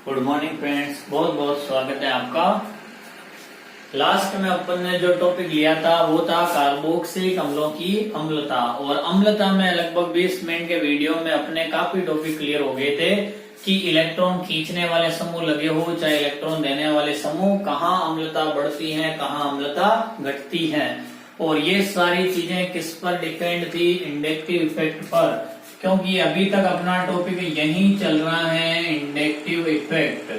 Good morning friends, बहुत बहुत स्वागत है आपका। लास्ट में अपन ने जो टॉपिक लिया था वो था कार्बोक्सिलिक अम्लों की अम्लता। और अम्लता में लगभग 20 मिनट के वीडियो में अपने काफी टॉपिक क्लियर हो गए थे कि इलेक्ट्रॉन खींचने वाले समूह लगे हो चाहे इलेक्ट्रॉन देने वाले समूह, कहाँ अम्लता बढ़ती है कहाँ अम्लता घटती है। और ये सारी चीजें किस पर डिपेंड थी? इंडक्टिव इफेक्ट पर, क्योंकि अभी तक अपना टॉपिक यही चल रहा है, इंडक्टिव इफेक्ट।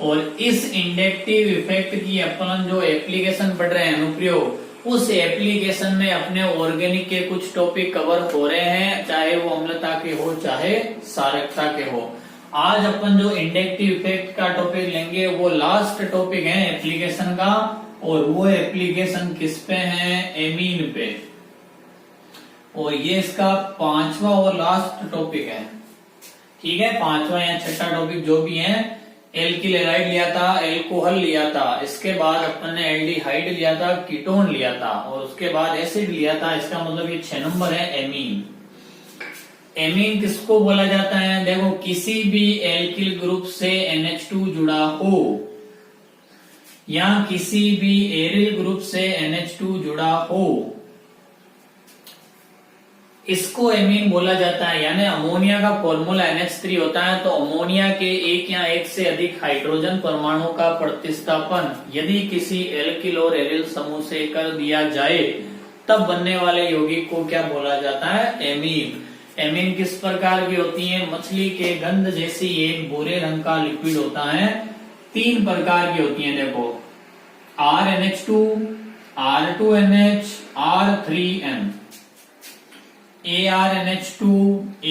और इस इंडक्टिव इफेक्ट की अपन जो एप्लीकेशन पढ़ रहे हैं, अनुप्रयोग, उस एप्लीकेशन में अपने ऑर्गेनिक के कुछ टॉपिक कवर हो रहे हैं, चाहे वो अम्लता के हो चाहे क्षारकता के हो। आज अपन जो इंडक्टिव इफेक्ट का टॉपिक लेंगे वो लास्ट टॉपिक है एप्लीकेशन का, और वो एप्लीकेशन किस पे है? एमीन पे। और ये इसका पांचवा और लास्ट टॉपिक है, ठीक है, पांचवा या छठा टॉपिक जो भी है। एल्किल हैलाइड लिया था, एल्कोहल लिया था, इसके बाद अपन ने एल्डिहाइड लिया था, कीटोन लिया था, और उसके बाद एसिड लिया था। इसका मतलब ये 6 नंबर है एमीन। एमीन किसको बोला जाता है? देखो, किसी भी एल्किल ग्रुप से NH2 जुड़ा हो या किसी भी एरिल ग्रुप से NH2 जुड़ा हो, इसको एमीन बोला जाता है। यानी अमोनिया का फॉर्मूला NH3 होता है, तो अमोनिया के एक या एक से अधिक हाइड्रोजन परमाणु का प्रतिस्थापन यदि किसी एल्किल और एरिल समूह से कर दिया जाए तब बनने वाले यौगिक को क्या बोला जाता है? एमीन। एमीन किस प्रकार की होती है? मछली के गंध जैसी एक भूरे रंग का लिक्विड होता है। 3 प्रकार की होती है, देखो, RNH2, R2NH, R3N। ARNH2,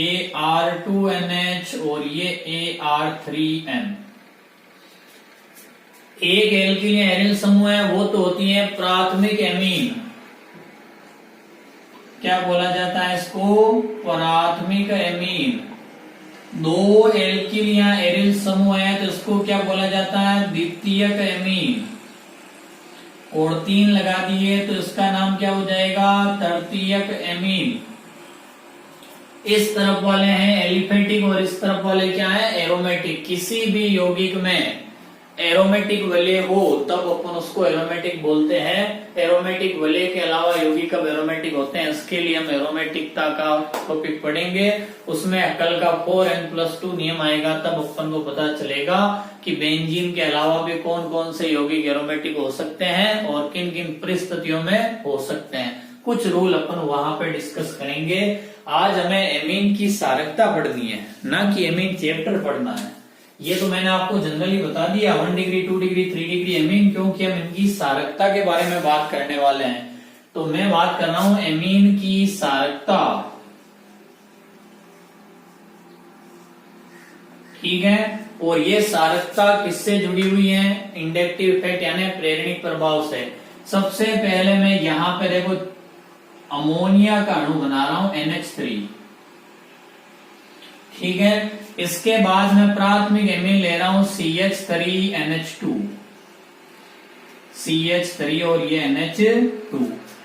AR2NH और ये AR3N। एक एल्किल या एरिल समूह है वो तो होती है प्राथमिक एमीन। क्या बोला जाता है इसको? प्राथमिक एमीन। 2 एल्किल या एरिल समूह है तो इसको क्या बोला जाता है? द्वितीयक एमीन। और 3 लगा दिए तो इसका नाम क्या हो जाएगा? तृतीयक एमीन। इस तरफ वाले हैं एलिफेटिक और इस तरफ वाले क्या है? एरोमेटिक। किसी भी यौगिक में एरोमेटिक वलय हो तब अपन उसको एरोमेटिक बोलते हैं। एरोमेटिक वलय के अलावा यौगिक कब एरोमेटिक होते हैं, इसके लिए हम एरोमेटिकता का टॉपिक पढ़ेंगे। उसमें कल का 4n+2 नियम आएगा, तब अपन को पता चलेगा कि बेंजीन के अलावा भी कौन कौन से यौगिक एरोमेटिक हो सकते हैं और किन किन परिस्थितियों में हो सकते हैं। कुछ रूल अपन वहां पे डिस्कस करेंगे। आज हमें एमीन की क्षारकता पढ़नी है, ना कि एमीन चैप्टर पढ़ना है। ये तो मैंने आपको जनरली बता दिया, 1 डिग्री 2 डिग्री 3 डिग्री एमीन, क्योंकि हम इनकी क्षारकता के बारे में बात करने वाले हैं। तो मैं बात कर रहा हूं एमीन की क्षारकता, ठीक है। और ये क्षारकता किससे जुड़ी हुई है? इंडक्टिव इफेक्ट यानी प्रेरणिक प्रभाव से। सबसे पहले मैं यहां पे देखो अमोनिया का अणु बना रहा हूं NH3, ठीक है। इसके बाद मैं प्राथमिक एमीन ले रहा हूं CH3NH2, CH3 और ये NH2।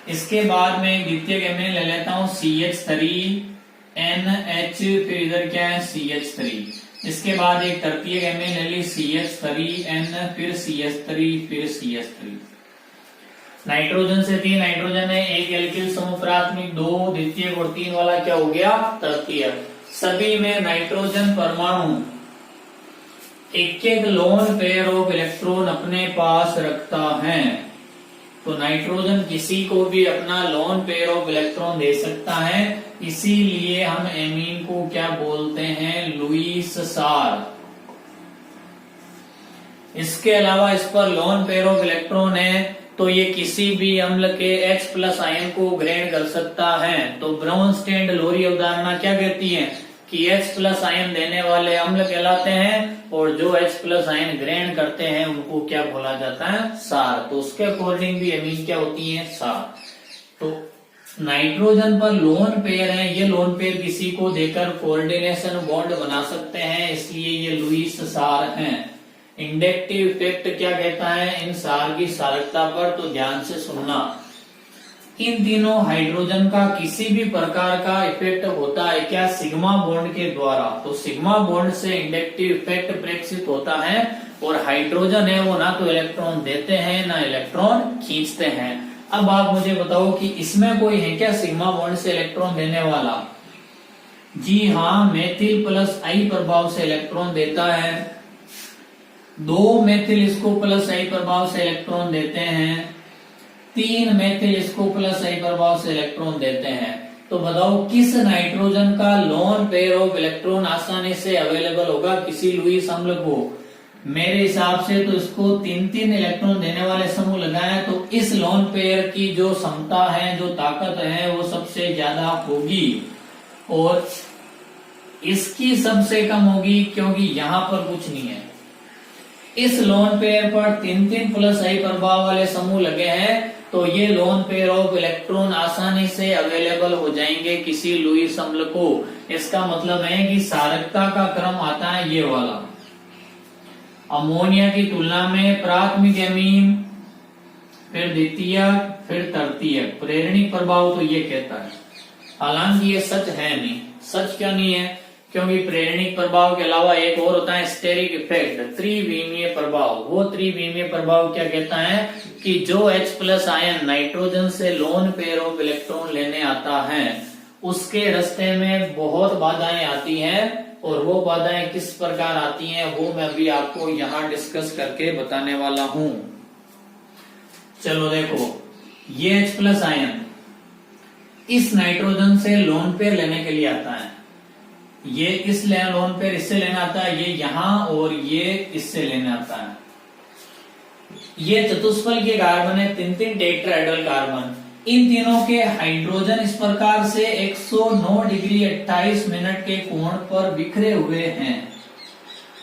इसके बाद मैं द्वितीयक एमीन ले लेता हूं CH3NH, फिर इधर क्या है? CH3। इसके बाद एक तृतीयक एमीन ले ली CH3N, फिर CH3, फिर CH3। नाइट्रोजन से 3 नाइट्रोजन है, एक एल्किल समूह प्राथमिक, 2 द्वितीयक और 3 वाला क्या हो गया? तृतीयक। सभी में नाइट्रोजन परमाणु एक लोन पेयर ऑफ इलेक्ट्रॉन अपने पास रखता है। तो नाइट्रोजन किसी को भी अपना लोन पेयर ऑफ इलेक्ट्रॉन दे सकता है, इसीलिए हम एमीन को क्या बोलते हैं? लुईस क्षार। इसके अलावा इस पर लोन पेयर ऑफ इलेक्ट्रॉन है तो ये किसी भी अम्ल के H+ आयन को ग्रहण कर सकता है। तो ब्राउनस्टेन लोरी अवधारणा क्या कहती है कि H+ आयन देने वाले अम्ल कहलाते हैं, और जो H+ आयन ग्रहण करते हैं उनको क्या बोला जाता है? क्षार। तो उसके अकॉर्डिंग भी एमीन क्या होती है? क्षार। तो नाइट्रोजन पर लोन पेयर है, ये लोन पेयर किसी को देकर कोऑर्डिनेशन बॉन्ड बना सकते हैं, इसलिए ये लुईस क्षार हैं। इंडक्टिव इफेक्ट क्या कहता है इन क्षार की क्षारकता पर? तो ध्यान से सुनना। इन तीनों हाइड्रोजन का किसी भी प्रकार का इफेक्ट होता है क्या सिग्मा बॉन्ड के द्वारा, तो सिग्मा बॉन्ड से इंडक्टिव इफेक्ट प्रेक्षित होता है और हाइड्रोजन है वो ना तो इलेक्ट्रॉन देते हैं ना इलेक्ट्रॉन खींचते हैं। अब आप मुझे बताओ कि इसमें कोई है क्या सिग्मा बॉन्ड से इलेक्ट्रॉन देने वाला? जी हाँ, मेथिल प्लस आई प्रभाव से इलेक्ट्रॉन देता है। 2 मेथिल इसको प्लस आई प्रभाव से इलेक्ट्रॉन देते हैं। 3 मेथिल इसको प्लस आई प्रभाव से इलेक्ट्रॉन देते हैं। तो बताओ किस नाइट्रोजन का लोन पेयर ऑफ इलेक्ट्रॉन आसानी से अवेलेबल होगा किसी लुईस अम्ल को? मेरे हिसाब से तो इसको 3-3 इलेक्ट्रॉन देने वाले समूह लगाए तो इस लोन पेयर की जो क्षमता है, जो ताकत है, वो सबसे ज्यादा होगी और इसकी सबसे कम होगी क्योंकि यहाँ पर कुछ नहीं है। इस लोन पेयर पर 3-3 प्लस आई प्रभाव वाले समूह लगे हैं तो ये लोन पेयर ऑफ इलेक्ट्रॉन आसानी से अवेलेबल हो जाएंगे किसी लुईस अम्ल को। इसका मतलब है कि सारकता का क्रम आता है ये वाला। अमोनिया की तुलना में प्राथमिक एमीन, फिर द्वितीयक, फिर तृतीयक। प्रेरणिक प्रभाव तो ये कहता है, हालांकि ये सच है नहीं। सच क्या नहीं है? क्योंकि प्रेरणिक प्रभाव के अलावा एक और होता है स्टेरिक इफेक्ट, त्रिविमीय प्रभाव। वो त्रिविमीय प्रभाव क्या कहता है कि जो H+ आयन नाइट्रोजन से लोन पेयर ऑफ इलेक्ट्रॉन लेने आता है उसके रास्ते में बहुत बाधाएं आती हैं और वो बाधाएं किस प्रकार आती हैं वो मैं अभी आपको यहाँ डिस्कस करके बताने वाला हूँ। चलो देखो, ये H+ आयन इस नाइट्रोजन से लोन पेयर लेने के लिए आता है। ये इस लोन पेयर इससे लेना आता है, ये यहाँ और ये इससे लेने आता है। ये चतुष्फल के कार्बन है, 3-3 टेट्राहेड्रल कार्बन। इन तीनों के हाइड्रोजन इस प्रकार से 109 डिग्री 28 मिनट के कोण पर बिखरे हुए हैं।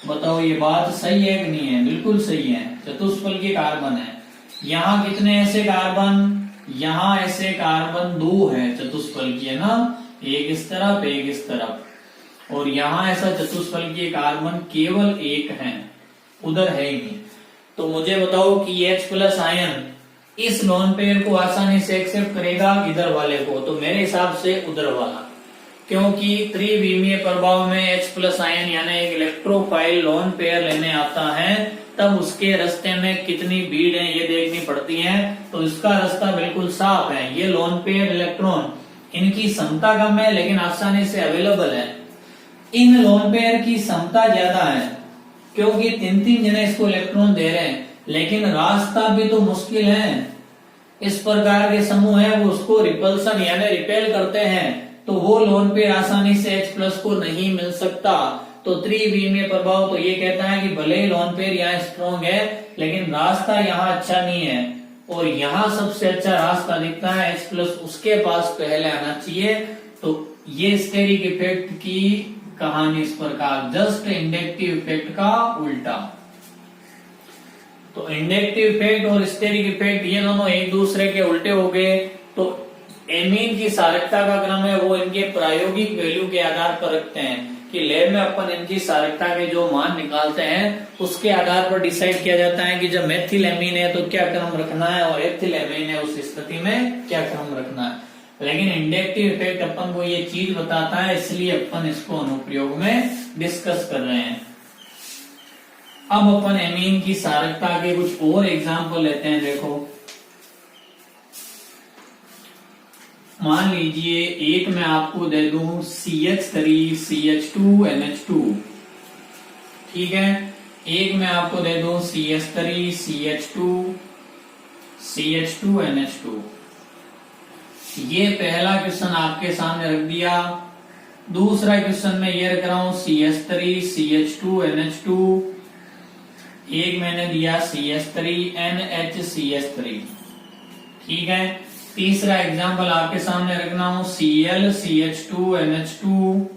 बताओ ये बात सही है कि नहीं है? बिल्कुल सही है, चतुष्फल के कार्बन है। यहाँ कितने ऐसे कार्बन? यहाँ ऐसे कार्बन 2 है चतुष्फल की, है ना, एक इस तरफ एक इस तरफ, और यहाँ ऐसा चतुष्फल की कार्बन केवल 1 है, उधर है ही नहीं। तो मुझे बताओ कि H+ आयन इस लोन पेयर को आसानी से एक्सेप्ट करेगा इधर वाले को? तो मेरे हिसाब से उधर वाला, क्योंकि त्रिविमीय प्रभाव में H+ आयन यानी एक इलेक्ट्रोफाइल लोन पेयर लेने आता है तब उसके रास्ते में कितनी भीड़ है ये देखनी पड़ती है। तो इसका रास्ता बिल्कुल साफ है। ये लोन पेयर इलेक्ट्रॉन इनकी क्षमता कम है लेकिन आसानी से अवेलेबल है। इन लोन पेयर की क्षमता ज्यादा है क्योंकि 3-3 जने इसको इलेक्ट्रॉन दे रहे हैं, लेकिन रास्ता भी तो मुश्किल है। इस प्रकार के समूह है वो उसको रिपल्सन यानी रिपेल करते हैं तो वो लोन पेयर आसानी से H+ को नहीं मिल सकता। तो त्रिविमीय प्रभाव तो ये कहता है कि भले ही लोन पेयर यहाँ स्ट्रॉन्ग है लेकिन रास्ता यहाँ अच्छा नहीं है और यहाँ सबसे अच्छा रास्ता दिखता है H+ उसके पास पहले आना चाहिए। तो ये स्टेरिक इफेक्ट की कहानी इस प्रकार, जस्ट इंडक्टिव इफेक्ट का उल्टा। तो इंडक्टिव इफेक्ट और स्टेरिक इफेक्ट ये दोनों एक दूसरे के उल्टे हो गए। तो एमीन की सारकता का क्रम है वो इनके प्रायोगिक वैल्यू के आधार पर रखते हैं कि लैब में अपन इनकी सारकता के जो मान निकालते हैं उसके आधार पर डिसाइड किया जाता है कि जब मेथिल एमीन है तो क्या क्रम रखना है और एथिल एमीन है उस स्थिति में क्या क्रम रखना है। लेकिन इंडक्टिव इफेक्ट अपन को ये चीज बताता है, इसलिए अपन इसको अनुप्रयोग में डिस्कस कर रहे हैं। अब अपन एमीन की सारकता के कुछ और एग्जाम्पल लेते हैं। देखो, मान लीजिए एक मैं आपको दे दूं CH3CH2NH2, ठीक है। एक मैं आपको दे दूं CH3CH2CH2NH2। ये पहला क्वेश्चन आपके सामने रख दिया। दूसरा क्वेश्चन में ये रख रहा हूं CH3CH2NH2। एक मैंने दिया CH3NHCH3, ठीक है। तीसरा एग्जाम्पल आपके सामने रखना हूं ClCH2NH2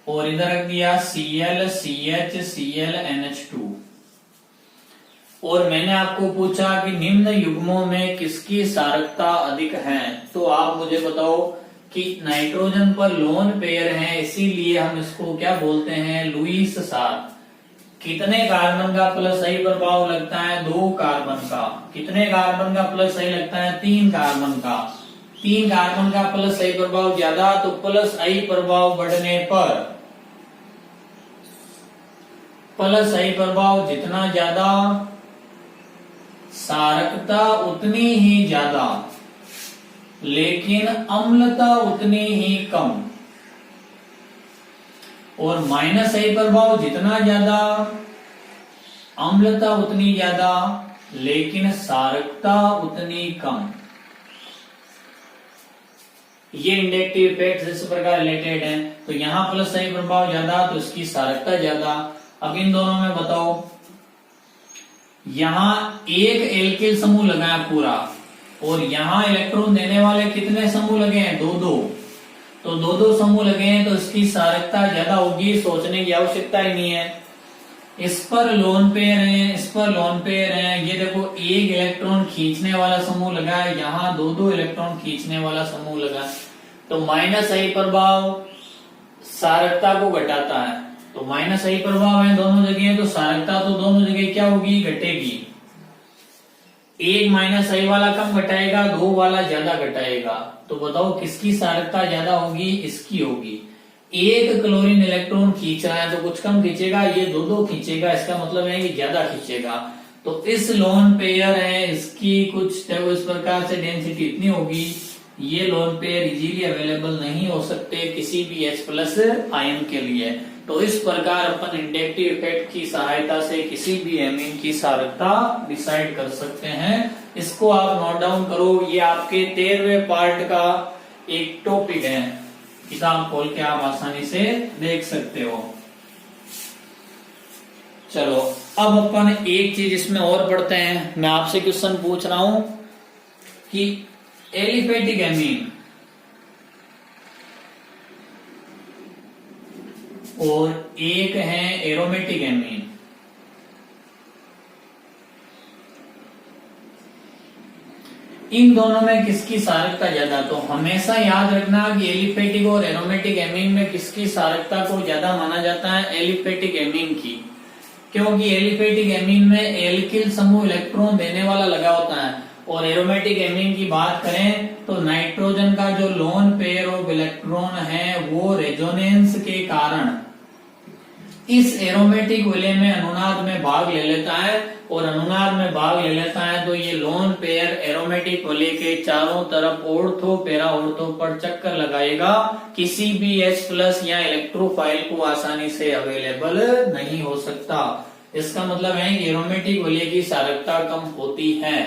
और इधर रख दिया ClCHClNH2। और मैंने आपको पूछा कि निम्न युग्मों में किसकी सारकता अधिक है। तो आप मुझे बताओ कि नाइट्रोजन पर लोन पेयर है इसीलिए हम इसको क्या बोलते हैं? लुईस सार। कितने कार्बन का प्लस आई प्रभाव लगता है? 2 कार्बन का। कितने कार्बन का प्लस आई लगता है? 3 कार्बन का। 3 कार्बन का प्लस आई प्रभाव ज्यादा, तो प्लस आई प्रभाव बढ़ने पर प्लस आई प्रभाव जितना ज्यादा, सारकता उतनी ही ज्यादा, लेकिन अम्लता उतनी ही कम। और माइनस आई प्रभाव जितना ज्यादा, अम्लता उतनी ज्यादा, लेकिन सारकता उतनी कम। ये इंडक्टिव इफेक्ट इस प्रकार रिलेटेड है। तो यहां प्लस आई प्रभाव ज्यादा तो इसकी सारकता ज्यादा। अब इन दोनों में बताओ, यहां एक एल्किल समूह लगा है पूरा, और यहां इलेक्ट्रॉन देने वाले कितने समूह लगे हैं? 2-2। तो 2-2 समूह लगे हैं, तो इसकी सारकता ज्यादा होगी, सोचने की आवश्यकता ही नहीं है। इस पर लोन पेयर है, इस पर लोन पेयर है। ये देखो, एक इलेक्ट्रॉन खींचने वाला समूह लगा है, यहाँ 2-2 इलेक्ट्रॉन खींचने वाला समूह लगा है। तो माइनस आई प्रभाव सारकता को घटाता है। तो माइनस आई प्रभाव है दोनों जगह, तो सारकता तो दोनों जगह क्या होगी? घटेगी। एक माइनस आई वाला कम घटाएगा, 2 वाला ज्यादा घटाएगा। तो बताओ किसकी सारकता ज्यादा होगी? इसकी होगी। एक क्लोरीन इलेक्ट्रॉन खींच रहा है तो कुछ कम खींचेगा, ये 2-2 खींचेगा, इसका मतलब है कि ज्यादा खींचेगा। तो इस लोन पेयर है, इसकी कुछ देखो इस प्रकार से डेंसिटी इतनी होगी। ये लोन पेयर इजीली अवेलेबल नहीं हो सकते किसी भी H+ आयन के लिए। तो इस प्रकार अपन इंडक्टिव इफेक्ट की सहायता से किसी भी एमीन की सारकता डिसाइड कर सकते हैं। इसको आप नोट डाउन करो, ये आपके 13वें पार्ट का एक टॉपिक है। किताब खोल के आप आसानी से देख सकते हो। चलो अब अपन एक चीज इसमें और पढ़ते हैं। मैं आपसे क्वेश्चन पूछ रहा हूं कि एलिफेटिक एमीन और एक है एरोमेटिक एमीन, इन दोनों में किसकी सारकता ज्यादा? तो हमेशा याद रखना कि एलिफेटिक और एरोमेटिक एमीन में किसकी सारकता को ज्यादा माना जाता है? एलिफेटिक एमीन की। क्योंकि एलिफेटिक एमीन में एल्किल समूह इलेक्ट्रॉन देने वाला लगा होता है, और एरोमेटिक एमीन की बात करें तो नाइट्रोजन का जो लोन पेयर ऑफ इलेक्ट्रॉन है वो रेजोनेंस के कारण इस एरोमेटिक विलय में अनुनाद में भाग ले लेता है, और अनुनाद में भाग ले लेता है तो ये लोन पेयर एरोमेटिक विलय के चारों तरफ ऑर्थो पैरा ऑर्थो पर चक्कर लगाएगा, किसी भी H+ या इलेक्ट्रोफाइल को आसानी से अवेलेबल नहीं हो सकता। इसका मतलब है कि एरोमेटिक विलय की सारकता कम होती है।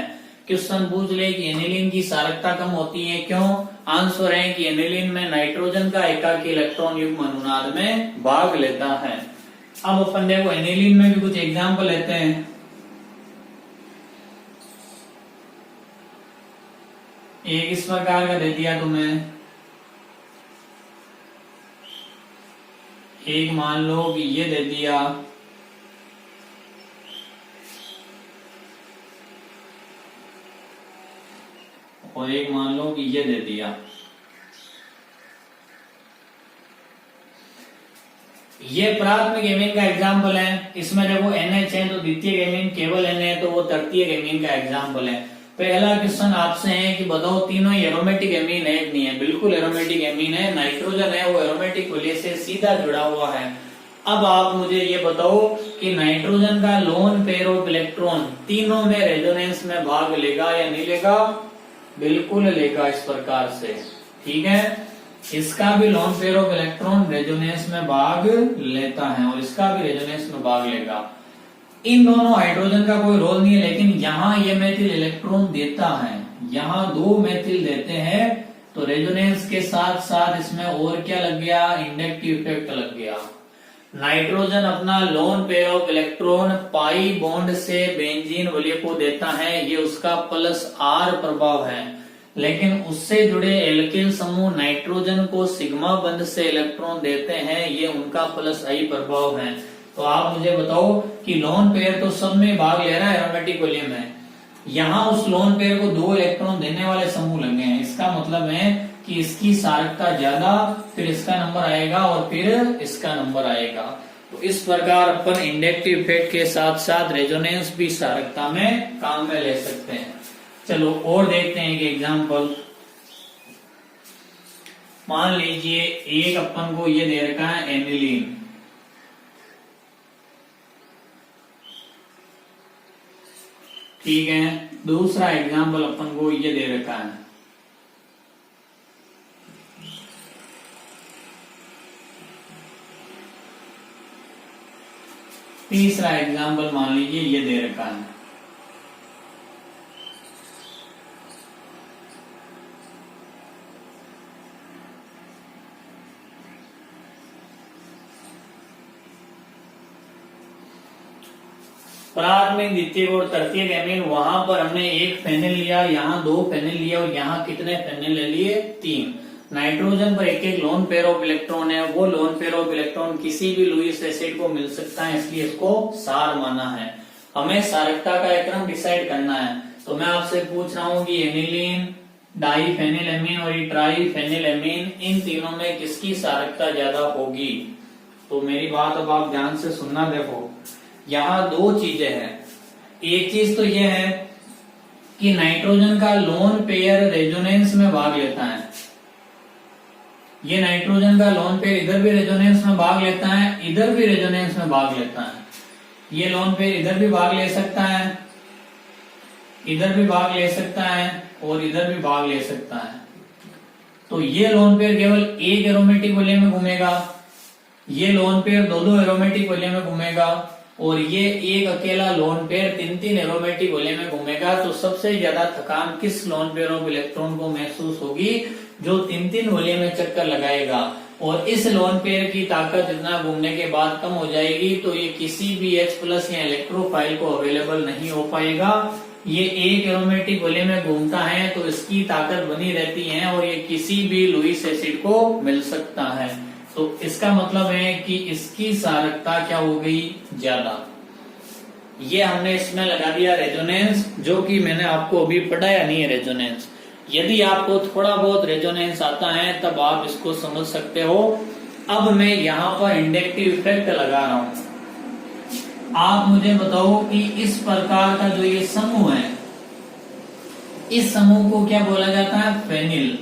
क्वेश्चन पूछ ले कि एनिलीन की सारकता कम होती है, क्यों? आंसर है कि एनिलीन में नाइट्रोजन का एकाकी इलेक्ट्रॉन युग्म अनुनाद में भाग लेता है। अब अपन देखो एनिलीन में भी कुछ एग्जाम्पल लेते हैं। एक इस प्रकार का दे दिया तुम्हें, एक मान लो कि ये दे दिया, और एक मान लो कि ये दे दिया। ये प्राथमिक एमीन का एग्जाम्पल है। इसमें देखो NH है तो द्वितीय एमीन केवल N है तो वो तृतीय एमीन का एग्जाम्पल है। पहला क्वेश्चन आपसे है कि बताओ तीनों एरोमेटिक एमीन है? नहीं है, बिल्कुल एरोमेटिक एमीन है। नाइट्रोजन है वो एरोमेटिक विलय से सीधा जुड़ा हुआ है। अब आप मुझे ये बताओ कि नाइट्रोजन का लोन पेयर ऑफ इलेक्ट्रॉन तीनों में रेजोनेंस में भाग लेगा या नहीं लेगा? बिल्कुल लेगा, इस प्रकार से। ठीक है, इसका भी lone pair of electron resonance में भाग लेता है और इसका भी रेजोनेंस में भाग लेगा। इन दोनों हाइड्रोजन का कोई रोल नहीं है, लेकिन यहाँ ये मेथिल इलेक्ट्रॉन देता है, यहाँ 2 मेथिल देते हैं, तो रेजोनेंस के साथ साथ इसमें और क्या लग गया? इंडक्टिव इफेक्ट लग गया। नाइट्रोजन अपना lone pair of electron pi bond से बेंजीन विलय को देता है, ये उसका +R प्रभाव है। लेकिन उससे जुड़े एल्किल समूह नाइट्रोजन को सिग्मा बंध से इलेक्ट्रॉन देते हैं, ये उनका +I प्रभाव है। तो आप मुझे बताओ कि लोन पेयर तो सब में भाग ले रहा है एरोमेटिक विलय में, यहाँ उस लोन पेयर को 2 इलेक्ट्रॉन देने वाले समूह लगे हैं। इसका मतलब है कि इसकी सारकता ज्यादा, फिर इसका नंबर आएगा और फिर इसका नंबर आएगा। तो इस प्रकार अपन इंडक्टिव इफेक्ट के साथ साथ रेजोनेंस भी सारकता में काम में ले सकते हैं। चलो और देखते हैं एक एग्जांपल। मान लीजिए एक अपन को ये दे रखा है एनिलीन, ठीक है। दूसरा एग्जांपल अपन को ये दे रखा है तीसरा एग्जांपल मान लीजिए ये दे रखा है। प्राथमिक, द्वितीयक और तृतीयक एमीन, वहां पर हमने एक फेनिल लिया, यहाँ 2 फेनिल लिया और यहाँ कितने फेनिल ले लिए? 3। नाइट्रोजन पर एक एक लोन पेयर ऑफ इलेक्ट्रॉन है, वो लोन पेयर ऑफ इलेक्ट्रॉन किसी भी लुईस एसिड को मिल सकता है, इसलिए इसको सार माना है। हमें सारकता का एक क्रम डिसाइड करना है, तो मैं आपसे पूछ रहा हूँ कि एनिलीन, डाइफेनिलएमीन और ट्राइफेनिलएमीन, इन तीनों में किसकी सारकता ज्यादा होगी? तो मेरी बात अब आप ध्यान से सुनना। देखो यहाँ 2 चीजें हैं। एक चीज तो यह है कि नाइट्रोजन का लोन पेयर रेजोनेंस में भाग लेता है, ये नाइट्रोजन का लोन पेयर इधर भी रेजोनेंस में भाग लेता है, इधर भी रेजोनेंस में भाग लेता है। ये लोन पेयर इधर भी भाग ले सकता है, इधर भी भाग ले सकता है और इधर भी भाग ले सकता है। तो ये लोन पेयर केवल एक एरोमेटिक वलय में घूमेगा, ये लोन पेयर 2-2 एरोमेटिक वलय में घूमेगा और ये एक अकेला लोन पेयर 3-3 एरोमेटिक वलय में घूमेगा। तो सबसे ज्यादा थकान किस लोन पेयर ऑफ इलेक्ट्रॉन को महसूस होगी? जो 3-3 वलय में चक्कर लगाएगा। और इस लोन पेयर की ताकत इतना घूमने के बाद कम हो जाएगी, तो ये किसी भी H+ या इलेक्ट्रोफाइल को अवेलेबल नहीं हो पाएगा। ये एक एरोमेटिक वलय में घूमता है तो इसकी ताकत बनी रहती है और ये किसी भी लुईस एसिड को मिल सकता है। तो इसका मतलब है कि इसकी सारकता क्या हो गई? ज्यादा। ये हमने इसमें लगा दिया रेजोनेंस, जो कि मैंने आपको अभी पढ़ाया नहीं है रेजोनेंस। यदि आपको थोड़ा बहुत रेजोनेंस आता है तब आप इसको समझ सकते हो। अब मैं यहाँ पर इंडक्टिव इफेक्ट लगा रहा हूं। आप मुझे बताओ कि इस प्रकार का जो ये समूह है, इस समूह को क्या बोला जाता है? फेनिल।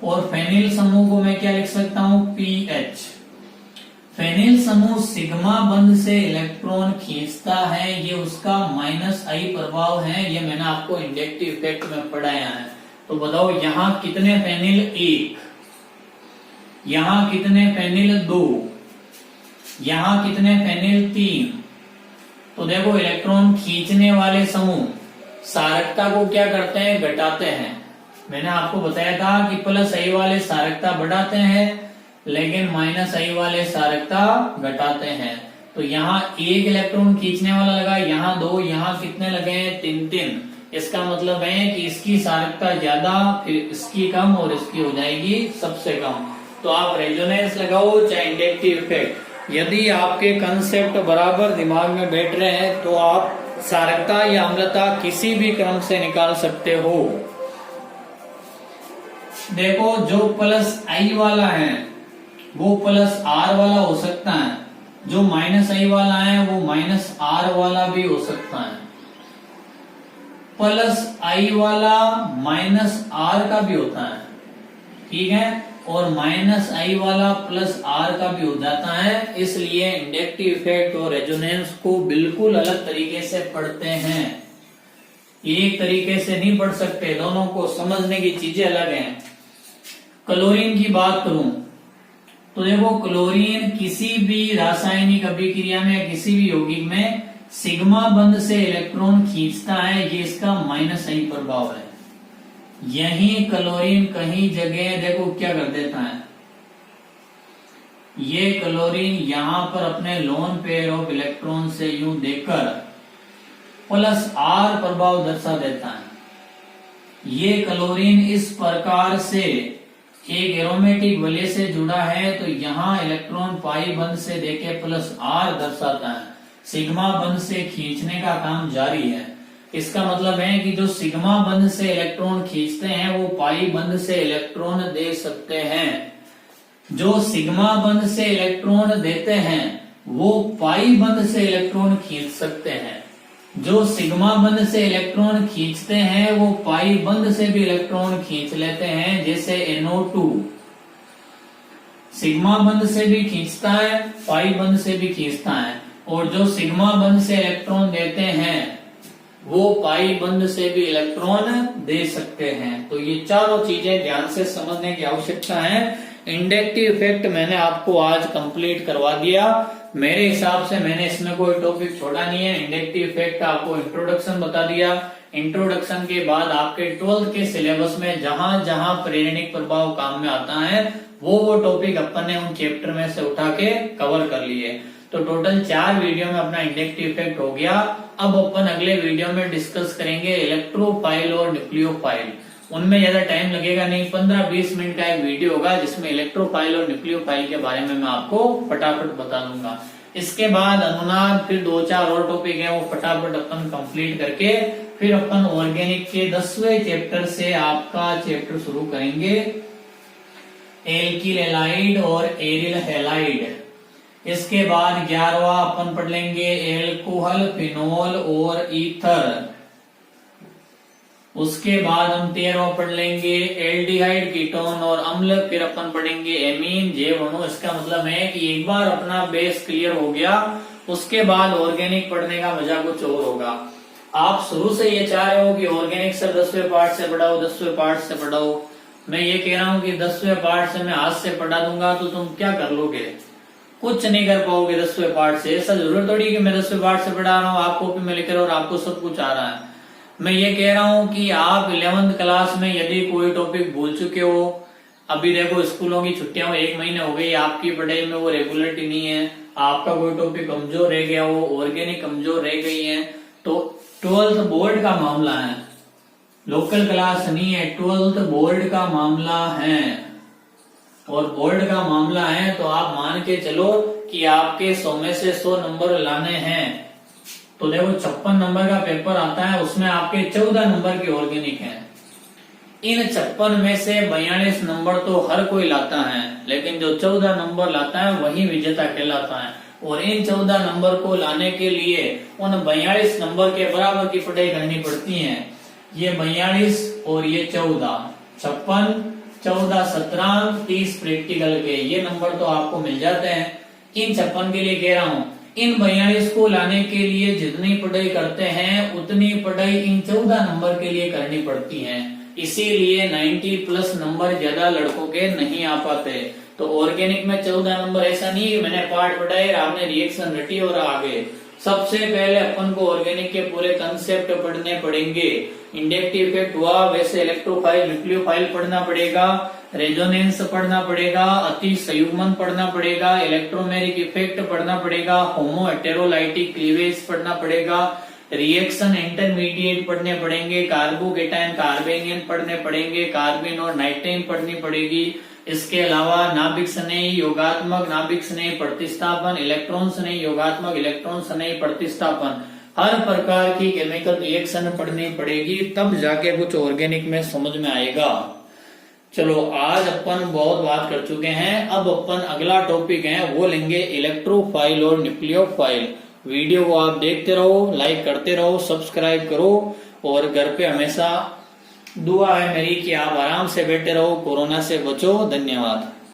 और फेनिल समूह को मैं क्या लिख सकता हूं? PH। फेनिल समूह सिग्मा बंध से इलेक्ट्रॉन खींचता है, ये उसका -I प्रभाव है। ये मैंने आपको इंडक्टिव इफेक्ट में पढ़ाया है। तो बताओ यहाँ कितने फेनिल? 1। यहाँ कितने फेनिल? 2। यहाँ कितने फेनिल? 3। तो देखो इलेक्ट्रॉन खींचने वाले समूह सारकता को क्या करते हैं? घटाते हैं। मैंने आपको बताया था कि +I वाले सारकता बढ़ाते हैं, लेकिन -I वाले सारकता घटाते हैं। तो यहाँ 1 इलेक्ट्रॉन खींचने वाला लगा, यहाँ 2, यहाँ कितने लगे हैं? 3-3। इसका मतलब है कि इसकी सारकता ज्यादा, फिर इसकी कम और इसकी हो जाएगी सबसे कम। तो आप रेजोनेंस लगाओ चाहे इंडक्टिव इफेक्ट, यदि आपके कंसेप्ट बराबर दिमाग में बैठ रहे हैं तो आप सारकता या अम्लता किसी भी क्रम से निकाल सकते हो। देखो जो +I वाला है वो +R वाला हो सकता है, जो -I वाला है वो -R वाला भी हो सकता है, +I वाला -R का भी होता है, ठीक है, और -I वाला +R का भी हो जाता है। इसलिए इंडक्टिव इफेक्ट और रेजोनेंस को बिल्कुल अलग तरीके से पढ़ते हैं, एक तरीके से नहीं पढ़ सकते, दोनों को समझने की चीजें अलग हैं। क्लोरीन की बात करूं तो देखो क्लोरीन किसी भी रासायनिक अभिक्रिया में, किसी भी यौगिक में सिग्मा बंध से इलेक्ट्रॉन खींचता है, ये इसका -I प्रभाव है। यही क्लोरीन कहीं जगह देखो क्या कर देता है, ये क्लोरीन यहां पर अपने लोन पेयर ऑफ इलेक्ट्रॉन से यूं देकर +R प्रभाव दर्शा देता है। ये क्लोरीन इस प्रकार से एक एरोमेटिक वलय से जुड़ा है, तो यहाँ इलेक्ट्रॉन पाई बंध से देके +R दर्शाता है। सिग्मा बंध से खींचने का काम जारी है। इसका मतलब है कि जो सिग्मा बंध से इलेक्ट्रॉन खींचते हैं वो पाई बंध से इलेक्ट्रॉन दे सकते हैं। जो सिग्मा बंध से इलेक्ट्रॉन देते हैं वो पाई बंध से इलेक्ट्रॉन खींच सकते हैं। जो सिग्मा बंध से इलेक्ट्रॉन खींचते हैं वो पाई बंध से भी इलेक्ट्रॉन खींच लेते हैं, जैसे NO2 सिग्मा बंध से भी खींचता है, पाई बंध से भी खींचता है। और जो सिग्मा बंध से इलेक्ट्रॉन देते हैं वो पाई बंध से भी इलेक्ट्रॉन दे सकते हैं। तो ये चारों चीजें ध्यान से समझने की आवश्यकता है। इंडक्टिव इफेक्ट मैंने आपको आज कंप्लीट करवा दिया। मेरे हिसाब से मैंने इसमें कोई टॉपिक छोड़ा नहीं है। इंडक्टिव इफेक्ट आपको इंट्रोडक्शन बता दिया। इंट्रोडक्शन के बाद आपके 12th के सिलेबस में जहां जहां प्रेरणिक प्रभाव काम में आता है वो टॉपिक अपन ने उन चैप्टर में से उठा के कवर कर लिए। तो टोटल 4 वीडियो में अपना इंडक्टिव इफेक्ट हो गया। अब अपन अगले वीडियो में डिस्कस करेंगे इलेक्ट्रोफाइल और न्यूक्लियोफाइल। उनमें ज्यादा टाइम लगेगा नहीं, 15-20 मिनट का एक वीडियो होगा जिसमें इलेक्ट्रोफाइल और न्यूक्लियोफाइल के बारे में मैं आपको फटाफट बता दूंगा। इसके बाद अनुनाद, फिर 2-4 और टॉपिक है वो फटाफट अपन कंप्लीट करके फिर अपन ऑर्गेनिक के 10वें चैप्टर से आपका चैप्टर शुरू करेंगे एल्किल हैलाइड और एरिल हैलाइड। इसके बाद 11वां अपन पढ़ लेंगे एल्कोहल, फिनोल और ईथर। उसके बाद हम 13वां पढ़ लेंगे एल्डिहाइड, कीटोन और अम्ल। फिर अपन पढ़ेंगे एमीन, जैव अणु। इसका मतलब है कि एक बार अपना बेस क्लियर हो गया उसके बाद ऑर्गेनिक पढ़ने का मजा कुछ और होगा। आप शुरू से ये चाह रहे हो कि ऑर्गेनिक सर 10वें पार्ट से पढ़ाओ, 10वें पार्ट से पढ़ाओ। मैं ये कह रहा हूँ कि 10वें पार्ट से मैं आज से पढ़ा दूंगा तो तुम क्या कर लोगे? कुछ नहीं कर पाओगे 10वें पार्ट से। ऐसा जरूर थोड़ी कि मैं 10वें पार्ट से पढ़ा रहा हूँ, आप कॉपी में लिख रहे हो और आपको सब कुछ आ रहा है। मैं ये कह रहा हूँ कि आप 11th क्लास में यदि कोई टॉपिक भूल चुके हो, अभी देखो स्कूलों की छुट्टियां 1 महीने हो गई, आपकी पढ़ाई में वो रेगुलरिटी नहीं है, आपका कोई टॉपिक कमजोर रह गया हो, ऑर्गेनिक कमजोर रह गई है, तो 12th बोर्ड का मामला है, लोकल क्लास नहीं है, 12th बोर्ड का मामला है। और बोर्ड का मामला है तो आप मान के चलो कि आपके 100 में से 100 नंबर लाने हैं। तो देखो 56 नंबर का पेपर आता है, उसमें आपके 14 नंबर के ऑर्गेनिक हैं। इन 56 में से 42 नंबर तो हर कोई लाता है, लेकिन जो 14 नंबर लाता है वही विजेता कहलाता है। और इन 14 नंबर को लाने के लिए उन 42 नंबर के बराबर की पढ़ाई करनी पड़ती है। ये 42 और ये 14, 56, 14, 17, 30 प्रैक्टिकल के ये नंबर तो आपको मिल जाते हैं। इन 56 के लिए कह रहा हूं, इन 42 को लाने के लिए जितनी पढ़ाई करते हैं उतनी पढ़ाई इन 14 नंबर के लिए करनी पड़ती है। इसीलिए 90+ नंबर ज्यादा लड़कों के नहीं आ पाते। तो ऑर्गेनिक में 14 नंबर ऐसा नहीं है मैंने पार्ट पढ़ाए आपने रिएक्शन रटी और आगे। सबसे पहले अपन को ऑर्गेनिक के पूरे कंसेप्ट पढ़ने पड़ेंगे। इंडक्टिव इफेक्ट हुआ, वैसे इलेक्ट्रोफाइल, न्यूक्लियोफाइल पढ़ना पड़ेगा, रेजोनेंस पढ़ना पड़ेगा, अति संयुग्मन पढ़ना पड़ेगा, इलेक्ट्रोमेरिक इफेक्ट पढ़ना पड़ेगा, होमो हेटेरोलाइटिक क्लीवेज पढ़ना पड़ेगा, रिएक्शन इंटरमीडिएट पढ़ने पड़ेंगे, कार्बोकेटायन कार्बेनियन पढ़ने पड़ेंगे, कार्बिन और नाइट्रेन पढ़नी पड़ेगी। इसके अलावा नाभिक स्नेही, योगात्मक नाभिक स्नेही प्रतिस्थापन, इलेक्ट्रॉन स्नेही, योगात्मक इलेक्ट्रॉन स्नेही प्रतिस्थापन, हर प्रकार की केमिकल रिएक्शन पढ़नी पड़ेगी, तब जाके कुछ ऑर्गेनिक में समझ में आएगा। चलो आज अपन बहुत बात कर चुके हैं, अब अपन अगला टॉपिक है वो लेंगे इलेक्ट्रोफाइल और न्यूक्लियोफाइल। वीडियो को आप देखते रहो, लाइक करते रहो, सब्सक्राइब करो और घर पे हमेशा दुआ है मेरी कि आप आराम से बैठे रहो, कोरोना से बचो। धन्यवाद।